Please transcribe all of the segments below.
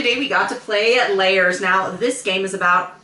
today we got to play Lairs. Now, this game is about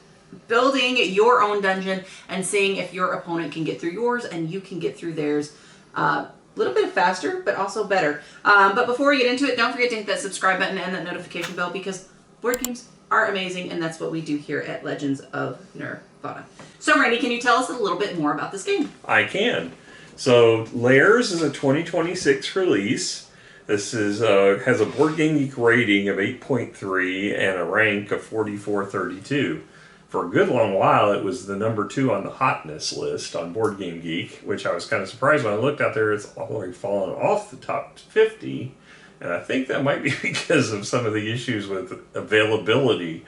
building your own dungeon and seeing if your opponent can get through yours and you can get through theirs a little bit faster, but also better. But before we get into it, don't forget to hit that subscribe button and that notification bell because board games are amazing, and that's what we do here at Legends of Nirvana. So, Randy, can you tell us a little bit more about this game? I can. So, Lairs is a 2026 release. This is has a Board Game Geek rating of 8.3 and a rank of 4432. For a good long while, it was the #2 on the hotness list on Board Game Geek, which I was kind of surprised when I looked out there. It's already fallen off the top 50, and I think that might be because of some of the issues with availability.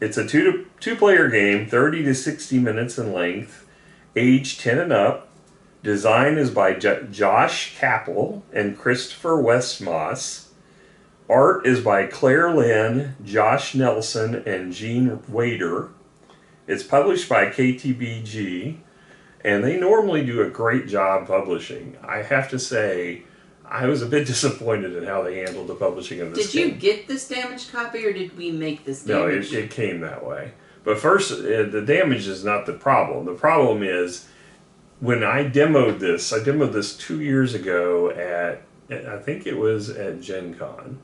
It's a two-player game, 30 to 60 minutes in length, age 10 and up. Design is by Josh Capel and Christopher Westmoss. Art is by Claire Lynn, Josh Nelson, and Gene Wader. It's published by KTBG, and they normally do a great job publishing. I have to say, I was a bit disappointed in how they handled the publishing of this game. Did you get this damaged copy, or did we make this damage? No, it came that way. But first, the damage is not the problem. The problem is, when I demoed this 2 years ago at, I think it was at Gen Con.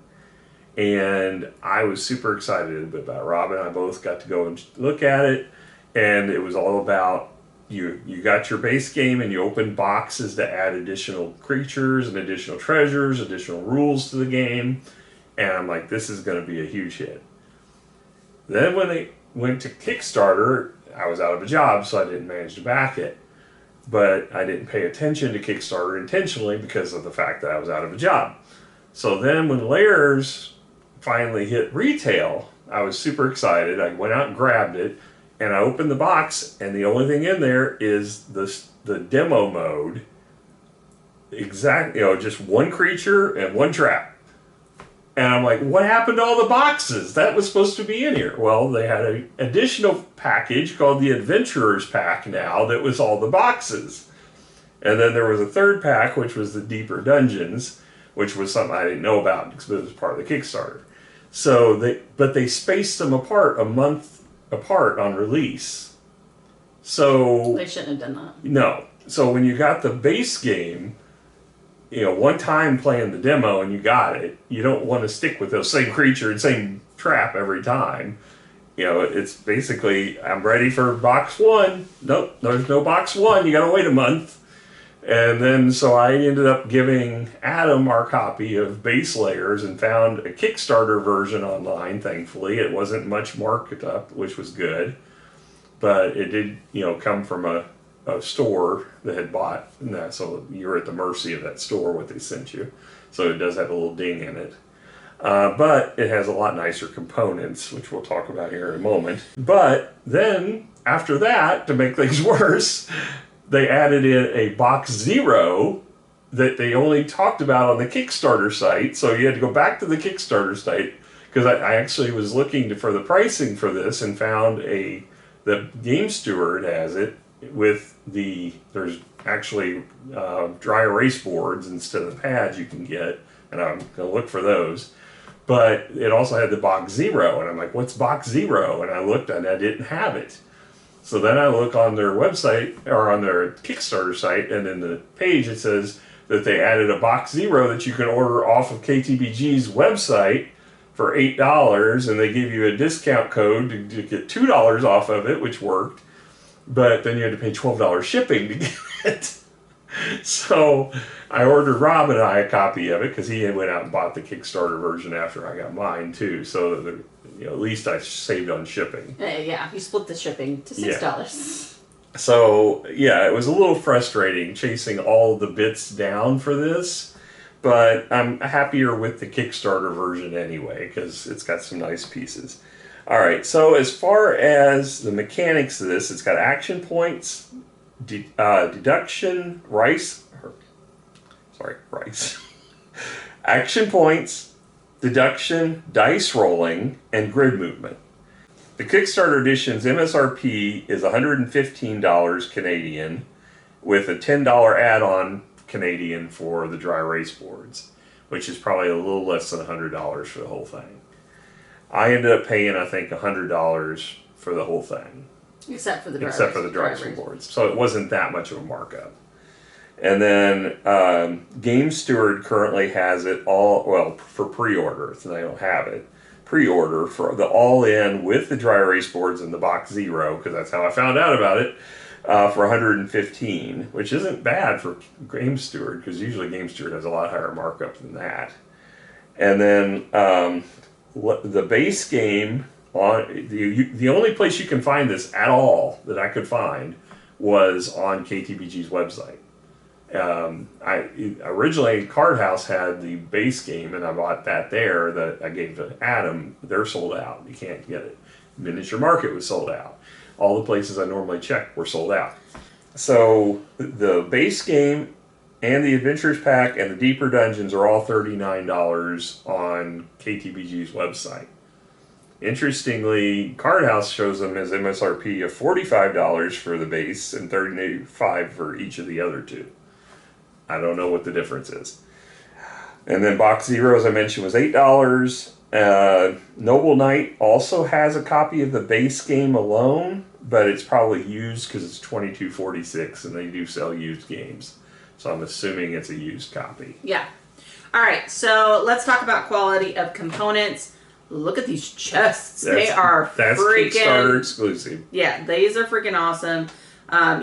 And I was super excited about it. Rob and I both got to go and look at it. And it was all about, you got your base game and you opened boxes to add additional creatures and additional treasures, additional rules to the game. And I'm like, this is going to be a huge hit. Then when they went to Kickstarter, I was out of a job, so I didn't manage to back it. But I didn't pay attention to Kickstarter intentionally because of the fact that I was out of a job. So then when Lairs finally hit retail, I was super excited. I went out and grabbed it, and I opened the box, and the only thing in there is the demo mode. Exactly, just one creature and one trap. And I'm like, what happened to all the boxes? That was supposed to be in here. Well, they had an additional package called the Adventurers Pack now that was all the boxes. And then there was a third pack, which was the Deeper Dungeons, which was something I didn't know about because it was part of the Kickstarter. So they spaced them apart a month apart on release. So They shouldn't have done that. No. So when you got the base game, one time playing the demo and you got it, you don't want to stick with those same creature and same trap every time. It's basically, I'm ready for box 1. Nope, there's no box 1. You got to wait a month. And then, so I ended up giving Adam our copy of base Lairs and found a Kickstarter version online, thankfully. It wasn't much marked up, which was good. But it did, come from a store that had bought that, so you're at the mercy of that store, what they sent you. So it does have a little ding in it. But it has a lot nicer components, which we'll talk about here in a moment. But then, after that, to make things worse, they added in a box 0 that they only talked about on the Kickstarter site. So you had to go back to the Kickstarter site, because I actually was looking for the pricing for this and found the Game Steward has it with there's actually dry erase boards instead of pads you can get, and I'm going to look for those. But it also had the box 0, and I'm like, what's box 0? And I looked and I didn't have it. So then I look on their website, or on their Kickstarter site, and in the page it says that they added a box 0 that you can order off of KTBG's website for $8, and they give you a discount code to get $2 off of it, which worked. But then you had to pay $12 shipping to get it. So I ordered Rob and I a copy of it because he went out and bought the Kickstarter version after I got mine too. So that, at least I saved on shipping. Yeah, you split the shipping to $6. Yeah. So yeah, it was a little frustrating chasing all the bits down for this. But I'm happier with the Kickstarter version anyway because it's got some nice pieces. Alright, so as far as the mechanics of this, it's got action points, deduction, action points, deduction, dice rolling, and grid movement. The Kickstarter edition's MSRP is $115 Canadian, with a $10 add-on Canadian for the dry erase boards, which is probably a little less than $100 for the whole thing. I ended up paying, I think, $100 for the whole thing. Except for the dry erase boards. So it wasn't that much of a markup. And then Game Steward currently has it all, well, for pre-order, so they don't have it. Pre-order for the all-in with the dry erase boards and the box zero, because that's how I found out about it, for $115, which isn't bad for Game Steward, because usually Game Steward has a lot higher markup than that. And then the base game, on the only place you can find this at all that I could find was on KTBG's website. Originally Card House had the base game, and I bought that there. That I gave to Adam. They're sold out. You can't get it. Miniature Market was sold out. All the places I normally check were sold out. So the base game and the Adventures Pack and the Deeper Dungeons are all $39 on KTBG's website. Interestingly, Card House shows them as MSRP of $45 for the base and $35 for each of the other two. I don't know what the difference is. And then Box Zero, as I mentioned, was $8. Noble Knight also has a copy of the base game alone, but it's probably used because it's $22.46, and they do sell used games. So I'm assuming it's a used copy. Yeah. All right, so let's talk about quality of components. Look at these chests. They are freaking... Kickstarter exclusive. Yeah, these are freaking awesome.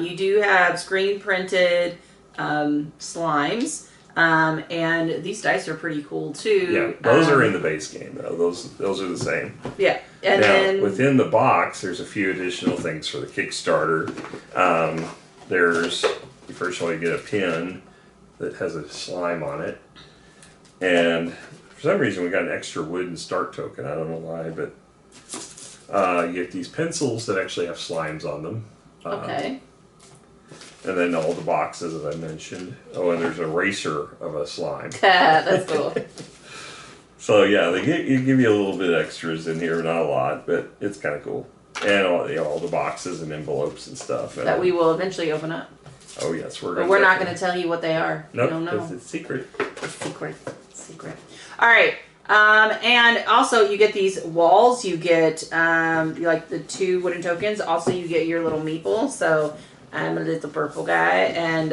You do have screen printed slimes, and these dice are pretty cool too. Yeah, those are in the base game though. Those are the same. Yeah, and now, then within the box, there's a few additional things for the Kickstarter. You first of all, you get a pin that has a slime on it, and for some reason we got an extra wooden start token. I don't know why, but you get these pencils that actually have slimes on them. Okay. And then all the boxes, as I mentioned. Oh, and there's an eraser of a slime. That's cool. So yeah, they give you a little bit extras in here, not a lot, but it's kind of cool. And all the boxes and envelopes and stuff. That we will eventually open up. Oh yes, but we're not going to tell you what they are. Nope, you don't know. it's secret. It's secret. All right. And also you get these walls. You get like the 2 wooden tokens. Also you get your little meeple. So I'm a little purple guy, and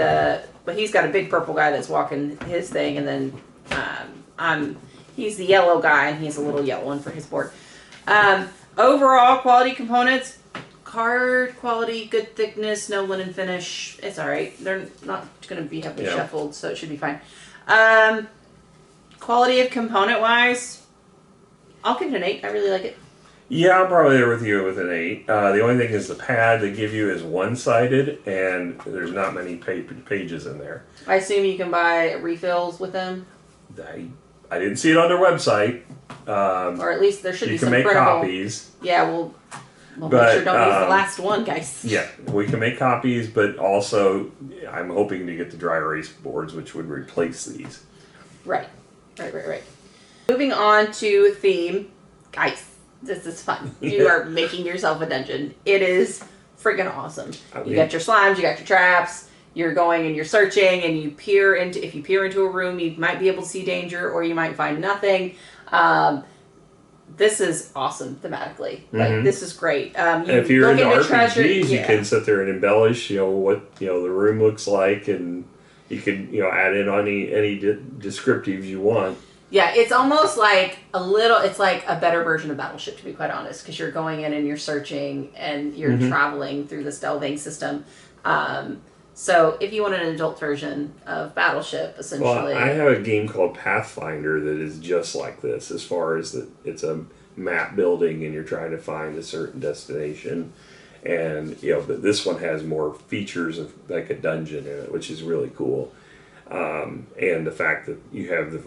but he's got a big purple guy that's walking his thing, and then he's the yellow guy, and he's a little yellow one for his board. Overall quality components, card quality, good thickness, no linen finish. It's all right. They're not going to be heavily shuffled, so it should be fine. Quality of component wise, I'll give it an 8. I really like it. Yeah, I'm probably there with you with an 8. The only thing is the pad they give you is one-sided, and there's not many pages in there. I assume you can buy refills with them? I didn't see it on their website. Or at least there should be some You can make printable copies. Yeah, we'll make sure don't use the last one, guys. Yeah, we can make copies, but also I'm hoping to get the dry erase boards, which would replace these. Right. Moving on to theme. Guys, this is fun. You are making yourself a dungeon. It is freaking awesome. You got your slimes, you got your traps, you're going and you're searching, and you peer into, if you peer into a room, you might be able to see danger, or you might find nothing. This is awesome thematically. Like, this is great. If you're into RPGs, you can sit there and embellish, what the room looks like, and you can add in any descriptives you want. Yeah, it's almost like it's like a better version of Battleship, to be quite honest, because you're going in and you're searching and you're traveling through this delving system. So if you want an adult version of Battleship, essentially. Well, I have a game called Pathfinder that is just like this, as far as that it's a map building and you're trying to find a certain destination. And, but this one has more features of like a dungeon in it, which is really cool. And the fact that you have the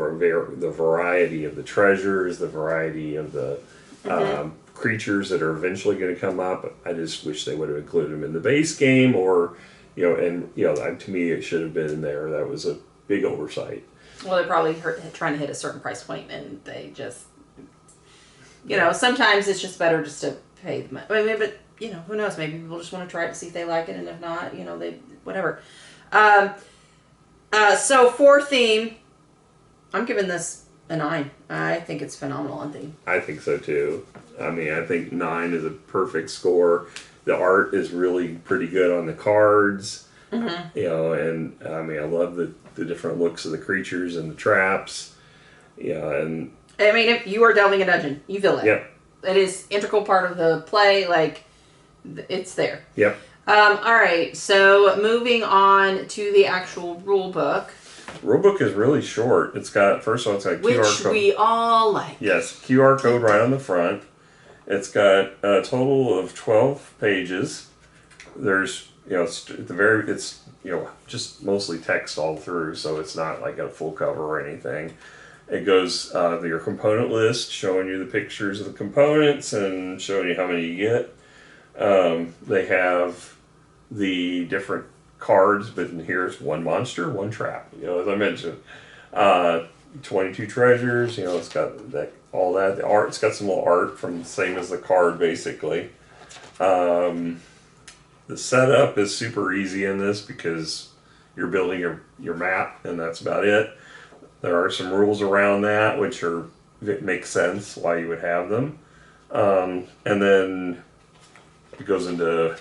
variety of the treasures, the variety of the creatures that are eventually going to come up. I just wish they would have included them in the base game, or to me it should have been in there. That was a big oversight. Well, they're probably trying to hit a certain price point, and they just, sometimes it's just better just to pay the money. I mean, but who knows? Maybe people just want to try it to see if they like it, and if not, they whatever. So for theme, I'm giving this a 9. I think it's phenomenal on theme. I think so too. I mean, I think 9 is a perfect score. The art is really pretty good on the cards. Mm-hmm. You know, and I mean, I love the different looks of the creatures and the traps. Yeah, and I mean, if you are delving a dungeon, you feel it. Yep. It is integral part of the play. Like, it's there. Yep. All right, so moving on to the actual rule book. Rulebook is really short. It's got, first of all, it's got a QR Which code. we all like. Yes, QR code right on the front. It's got a total of 12 pages. There's, it's at the very, it's, just mostly text all through, so it's not like a full cover or anything. It goes your component list, showing you the pictures of the components and showing you how many you get. They have the different cards, but here's one monster, one trap. As I mentioned, 22 treasures. It's got all that. The art. It's got some little art from the same as the card, basically. The setup is super easy in this because you're building your map, and that's about it. There are some rules around that, which make sense why you would have them. And then it goes into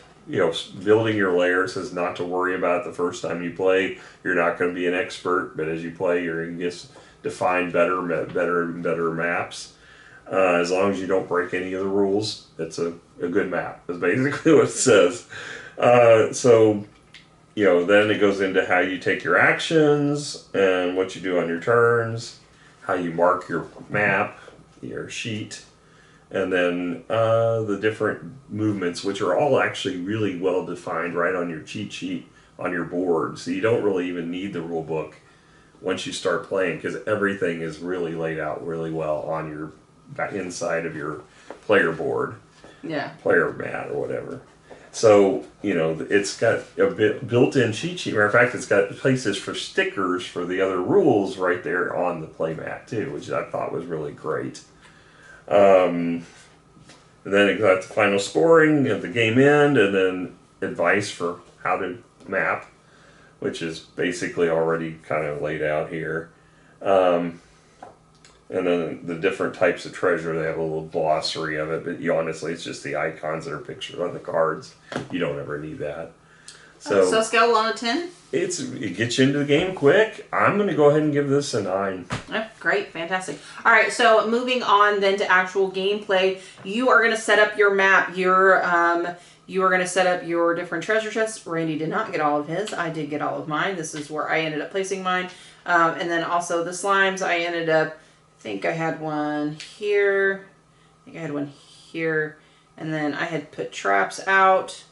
building your lair. Says not to worry about it the first time you play. You're not going to be an expert, but as you play, you're going to just define better and better maps. As long as you don't break any of the rules, it's a good map. That's basically what it says. Then it goes into how you take your actions and what you do on your turns, how you mark your map, your sheet, and then the different movements, which are all actually really well defined right on your cheat sheet on your board. So you don't really even need the rule book once you start playing, because everything is really laid out really well on your inside of your player board, player mat or whatever. So it's got a built-in cheat sheet. Matter of fact, it's got places for stickers for the other rules right there on the play mat too, which I thought was really great. And then it got the final scoring at the game end, and then advice for how to map, which is basically already kind of laid out here. And then the different types of treasure, they have a little glossary of it, but honestly, it's just the icons that are pictured on the cards. You don't ever need that. So scale 1 to 10? It gets you into the game quick. I'm going to go ahead and give this a 9. Oh, great, fantastic. All right, so moving on then to actual gameplay, you are going to set up your map. You are going to set up your different treasure chests. Randy did not get all of his. I did get all of mine. This is where I ended up placing mine. And then also the slimes, I ended up, I think I had one here. And then I had put traps out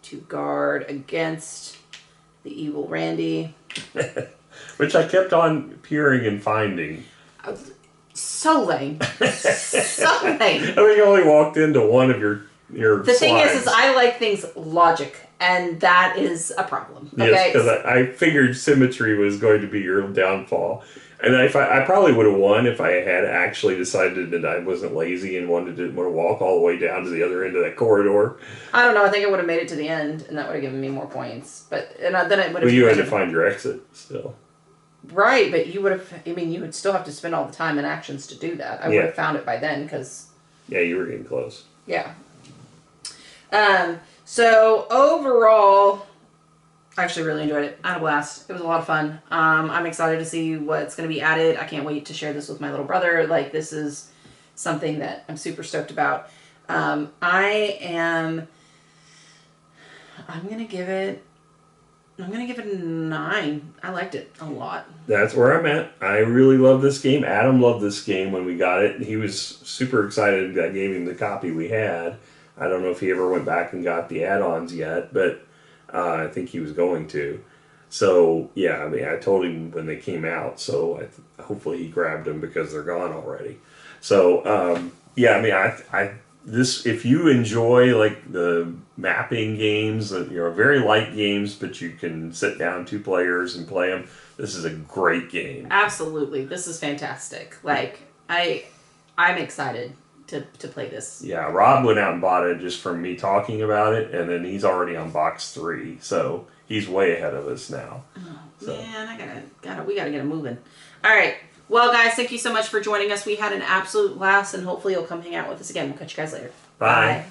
to guard against the evil Randy. Which I kept on peering and finding. So lame. So lame. I think you only walked into one of your The thing slides. is I like things logic, and that is a problem. Okay? Yes, because I figured symmetry was going to be your downfall. And if I probably would have won if I had actually decided that I wasn't lazy and didn't want to walk all the way down to the other end of that corridor. I don't know. I think I would have made it to the end, and that would have given me more points. But then it would have. Well, you had to find your exit still. Right, but you would have. I mean, you would still have to spend all the time and actions to do that. I would have found it by then, because. Yeah, you were getting close. Yeah. So overall, I actually really enjoyed it. I had a blast. It was a lot of fun. I'm excited to see what's going to be added. I can't wait to share this with my little brother. Like, this is something that I'm super stoked about. I'm going to give it a 9. I liked it a lot. That's where I'm at. I really love this game. Adam loved this game when we got it. He was super excited that I gave him the copy we had. I don't know if he ever went back and got the add-ons yet, but I think he was going to. So, yeah, I mean, I told him when they came out, so hopefully he grabbed them because they're gone already. So, yeah, I mean, if you enjoy, like, the mapping games, very light games, but you can sit down 2 players and play them, this is a great game. Absolutely. This is fantastic. Like, I'm excited to play this. Yeah, Rob went out and bought it just from me talking about it, and then he's already on box 3, so he's way ahead of us now. Oh, so. Man, we gotta get it moving. All right, Well, guys, thank you so much for joining us. We had an absolute blast, and hopefully you'll come hang out with us again. We'll catch you guys later. Bye.